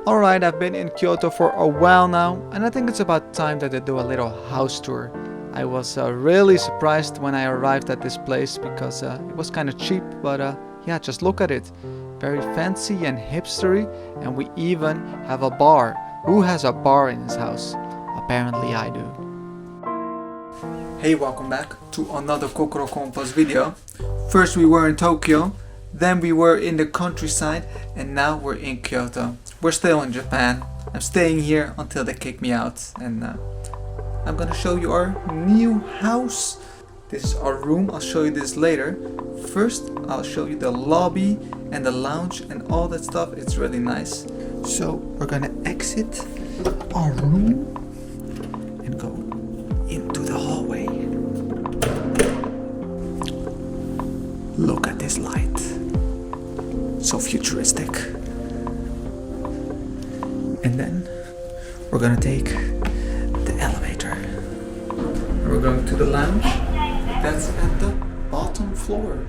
Alright, I've been in Kyoto for a while now, and I think it's about time that I do a little house tour. I was really surprised when I arrived at this place because it was kind of cheap, but yeah, just look at it. Very fancy and hipstery, and we even have a bar. Who has a bar in his house? Apparently I do. Hey, welcome back to another Kokoro Compass video. First we were in Tokyo, then we were in the countryside, and now we're in Kyoto. We're still in Japan. I'm staying here until they kick me out, and I'm gonna show you our new house. This is our room. I'll show you this later. First, I'll show you the lobby and the lounge and all that stuff. It's really nice. So we're gonna exit our room and go into the hallway. Look at this light. So futuristic. And then we're gonna take the elevator. And we're going to the lounge. That's at the bottom floor.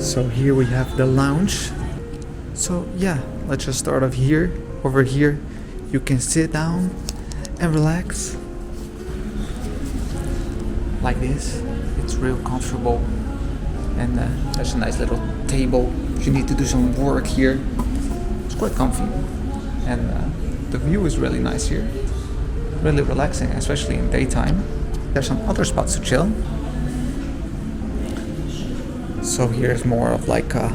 So here we have the lounge. So yeah, let's just start off here. Over here you can sit down and relax like this. It's real comfortable, and there's a nice little table if you need to do some work here. It's quite comfy, and the view is really nice here. Really relaxing, especially in daytime. There's some other spots to chill. So here's more of like a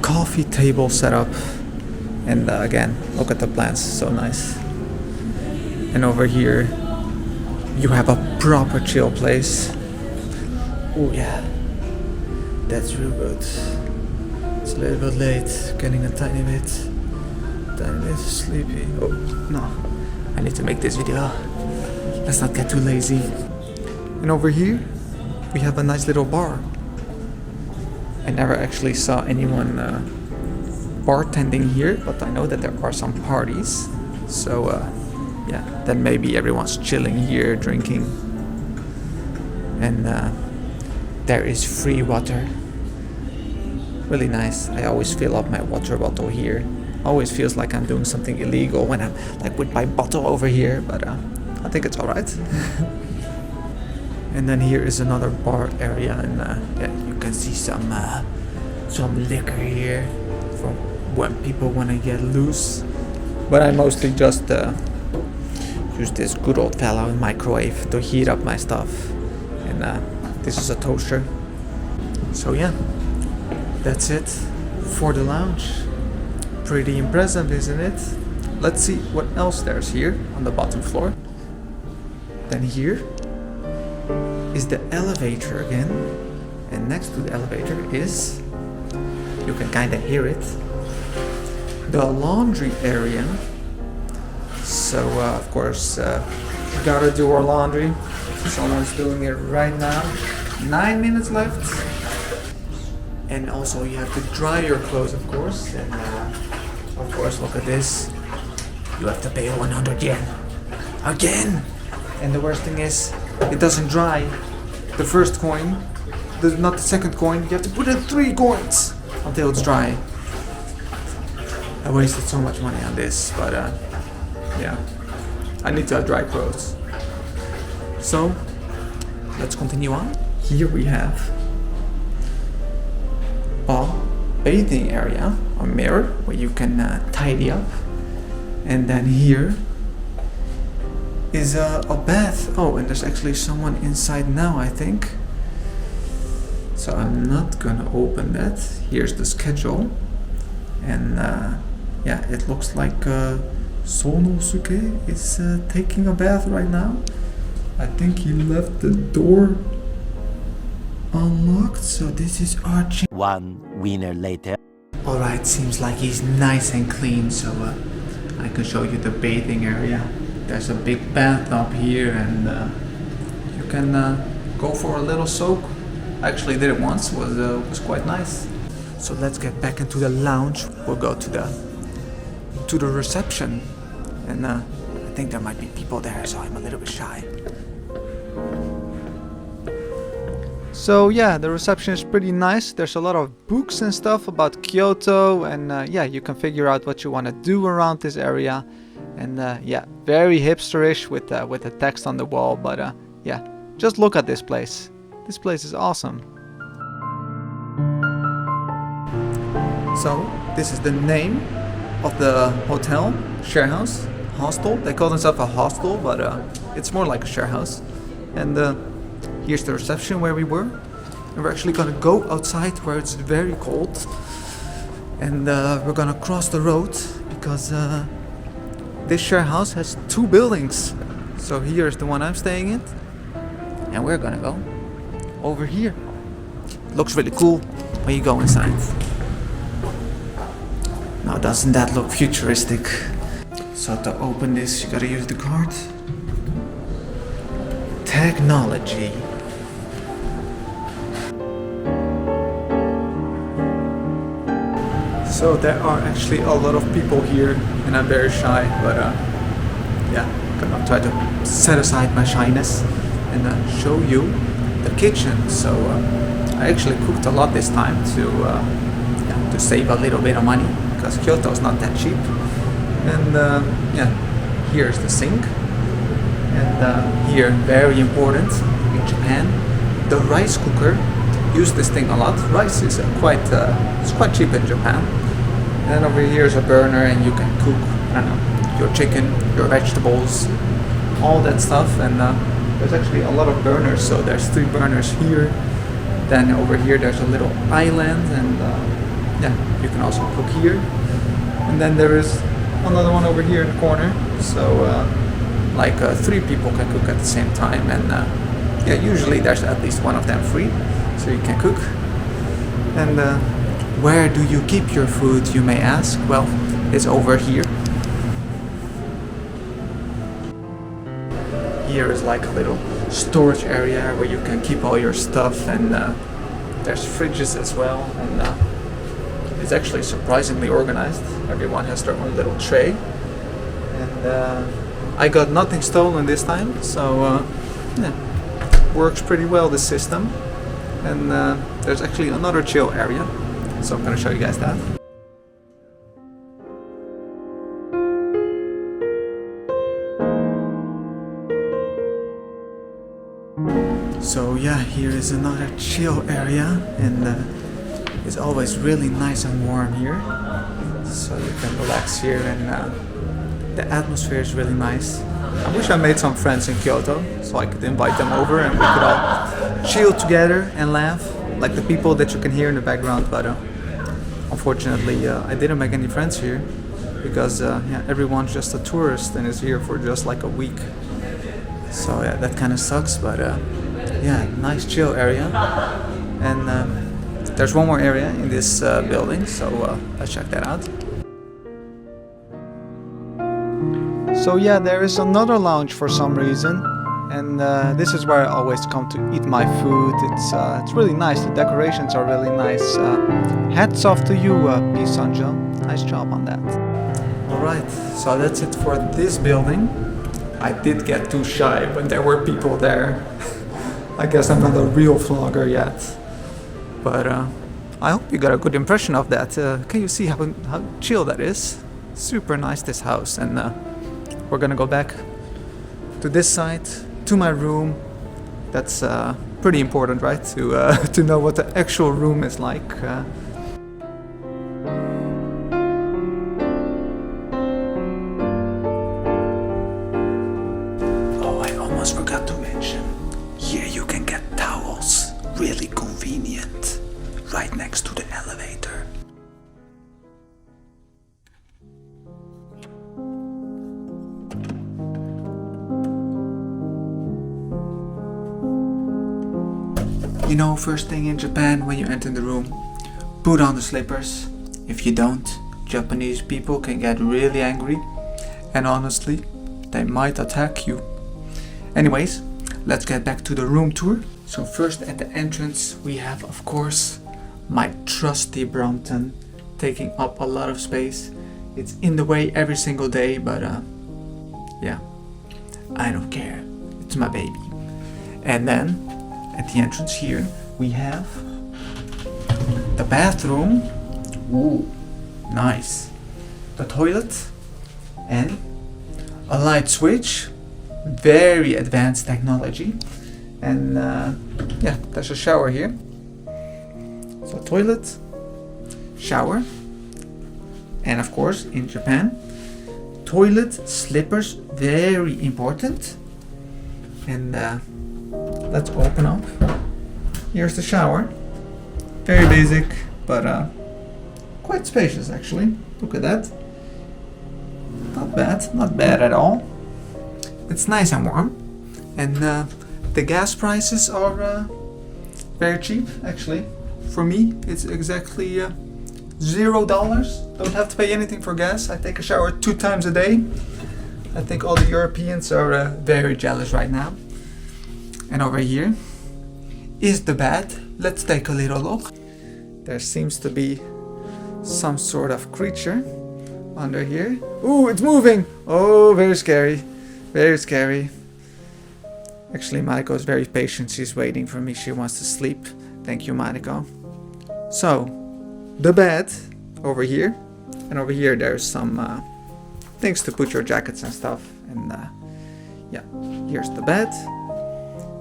coffee table setup, and again, look at the plants, so nice. And over here you have a proper chill place. Oh yeah, that's real good. It's a little bit late, getting a tiny bit sleepy. Oh no, I need to make this video. Let's not get too lazy. And over here we have a nice little bar. I never actually saw anyone bartending here, but I know that there are some parties. So yeah, then maybe everyone's chilling here, drinking. And there is free water. Really nice. I always fill up my water bottle here. Always feels like I'm doing something illegal when I'm like with my bottle over here, but I think it's alright. And then here is another bar area, and yeah, you can see some liquor here for when people want to get loose. But I mostly just use this good old fashioned microwave to heat up my stuff, and this is a toaster. So yeah, that's it for the lounge. Pretty impressive, isn't it? Let's see what else there's here on the bottom floor. Then here is the elevator again, and next to the elevator is, you can kind of hear it, the laundry area. So of course we gotta do our laundry. Someone's doing it right now. 9 minutes left. And also you have to dry your clothes, of course. And of course, look at this. You have to pay 100 yen again. And the worst thing is, it doesn't dry. The first coin, not the second coin. You have to put in 3 coins until it's dry. I wasted so much money on this, but yeah, I need to have dry clothes. So let's continue on. Here we have a bathing area, a mirror where you can tidy up, and then here is a bath. Oh, and there's actually someone inside now, I think. So I'm not gonna open that. Here's the schedule, and yeah, it looks like Sonosuke is taking a bath right now. I think he left the door unlocked, so this is our One winner later. Alright, seems like he's nice and clean, so I can show you the bathing area. There's a big bathtub here, and you can go for a little soak. I actually did it once, was quite nice. So let's get back into the lounge. We'll go to the reception, and I think there might be people there, so I'm a little bit shy. So yeah, the reception is pretty nice. There's a lot of books and stuff about Kyoto, and yeah, you can figure out what you want to do around this area. And yeah, very hipsterish with the text on the wall. But yeah, just look at this place. This place is awesome. So this is the name of the hotel, share house, hostel. They call themselves a hostel, but it's more like a share house. And here's the reception where we were. And we're actually gonna go outside where it's very cold. And we're gonna cross the road because this share house has 2 buildings. So here's the one I'm staying in. And we're gonna go over here. Looks really cool when you go inside. Now doesn't that look futuristic? So to open this you gotta use the card. Technology. So there are actually a lot of people here and I'm very shy, but yeah, gonna try to set aside my shyness and show you the kitchen. So I actually cooked a lot this time to save a little bit of money because Kyoto is not that cheap. And yeah, here's the sink. And here, very important in Japan, the rice cooker. Use this thing a lot. Rice is it's quite cheap in Japan. And over here is a burner, and you can cook, I don't know, your chicken, your vegetables, all that stuff. And there's actually a lot of burners. So there's 3 burners here. Then over here there's a little island, and yeah, you can also cook here. And then there is another one over here in the corner. So like 3 people can cook at the same time, and yeah, usually there's at least one of them free, so you can cook. And where do you keep your food, you may ask? Well, it's over here. Here is like a little storage area where you can keep all your stuff, and there's fridges as well, and it's actually surprisingly organized. Everyone has their own little tray, and I got nothing stolen this time, so yeah, works pretty well, this system. And there's actually another chill area, so I'm gonna show you guys that. So yeah, here is another chill area, and it's always really nice and warm here, so you can relax here, and the atmosphere is really nice. I wish I made some friends in Kyoto so I could invite them over and we could all chill together and laugh like the people that you can hear in the background, but unfortunately I didn't make any friends here because yeah, everyone's just a tourist and is here for just like a week. So yeah, that kind of sucks, but yeah, nice chill area. And there's one more area in this building, so let's check that out. So yeah, there is another lounge for some reason, and this is where I always come to eat my food. It's really nice. The decorations are really nice. Hats off to you, P. Sanjo. Nice job on that. Alright, so that's it for this building. I did get too shy when there were people there. I guess I'm not a real vlogger yet, but I hope you got a good impression of that. Can you see how chill that is? Super nice, this house, and we're gonna go back to this side, to my room. That's pretty important, right? To know what the actual room is like. Oh, I almost forgot to mention. Here you can get towels. Really convenient. Right next to the elevator. You know, first thing in Japan when you enter the room, put on the slippers. If you don't, Japanese people can get really angry, and honestly, they might attack you. Anyways, let's get back to the room tour. So first at the entrance we have, of course, my trusty Brompton, taking up a lot of space. It's in the way every single day, but yeah, I don't care. It's my baby. And then at the entrance here, we have the bathroom. Ooh, nice. The toilet and a light switch. Very advanced technology. And yeah, there's a shower here. So toilet, shower, and of course in Japan, toilet slippers, very important. And let's open up. Here's the shower. Very basic, but quite spacious actually. Look at that. Not bad at all. It's nice and warm. And the gas prices are very cheap actually. For me, it's exactly $0. Don't have to pay anything for gas. I take a shower 2 times a day. I think all the Europeans are very jealous right now. And over here is the bed. Let's take a little look. There seems to be some sort of creature under here. Ooh, it's moving! Oh, very scary. Very scary. Actually, Mariko is very patient. She's waiting for me. She wants to sleep. Thank you, Mariko. So, the bed over here. And over here there's some things to put your jackets and stuff. And yeah, here's the bed.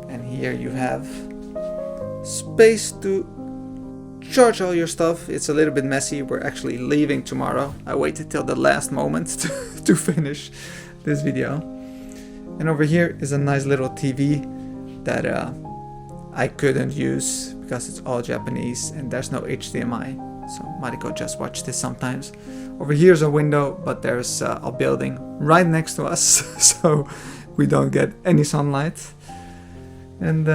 And here you have space to charge all your stuff. It's a little bit messy. We're actually leaving tomorrow. I waited till the last moment to finish this video. And over here is a nice little TV that I couldn't use because it's all Japanese and there's no HDMI. So Mariko just watched this sometimes. Over here's a window, but there's a building right next to us, so we don't get any sunlight. And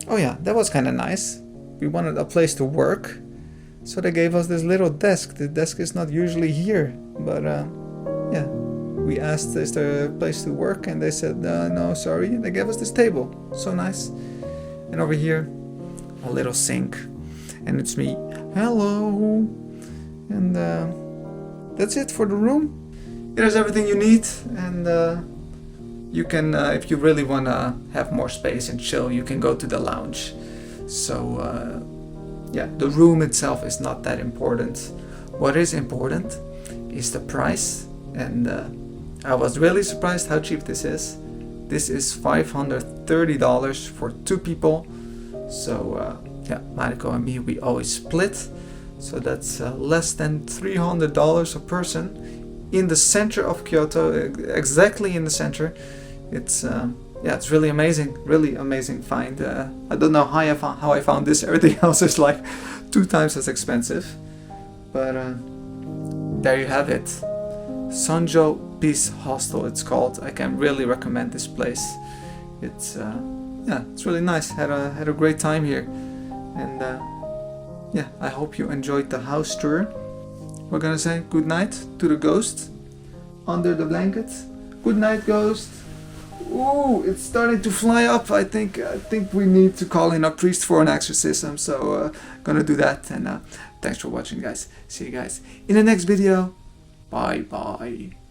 oh yeah, that was kind of nice. We wanted a place to work, so they gave us this little desk. The desk is not usually here, but yeah, we asked is there a place to work, and they said no, sorry. They gave us this table, so nice. And over here, a little sink, and it's me. Hello, and that's it for the room. Here's everything you need, and you can, if you really want to have more space and chill, you can go to the lounge. So yeah, the room itself is not that important. What is important is the price, and I was really surprised how cheap this is. This is $530 for 2 people. So yeah, Mariko and me, we always split. So that's less than $300 a person in the center of Kyoto, exactly in the center. It's yeah, it's really amazing find. I don't know how I found this. Everything else is like 2 times as expensive. But there you have it. Sonjo Peace Hostel it's called. I can really recommend this place. It's yeah, it's really nice. Had a great time here. And yeah, I hope you enjoyed the house tour. We're gonna say good night to the ghost under the blanket. Good night, ghost. Ooh, it's starting to fly up. I think we need to call in a priest for an exorcism. So gonna do that. And thanks for watching, guys. See you guys in the next video. Bye bye.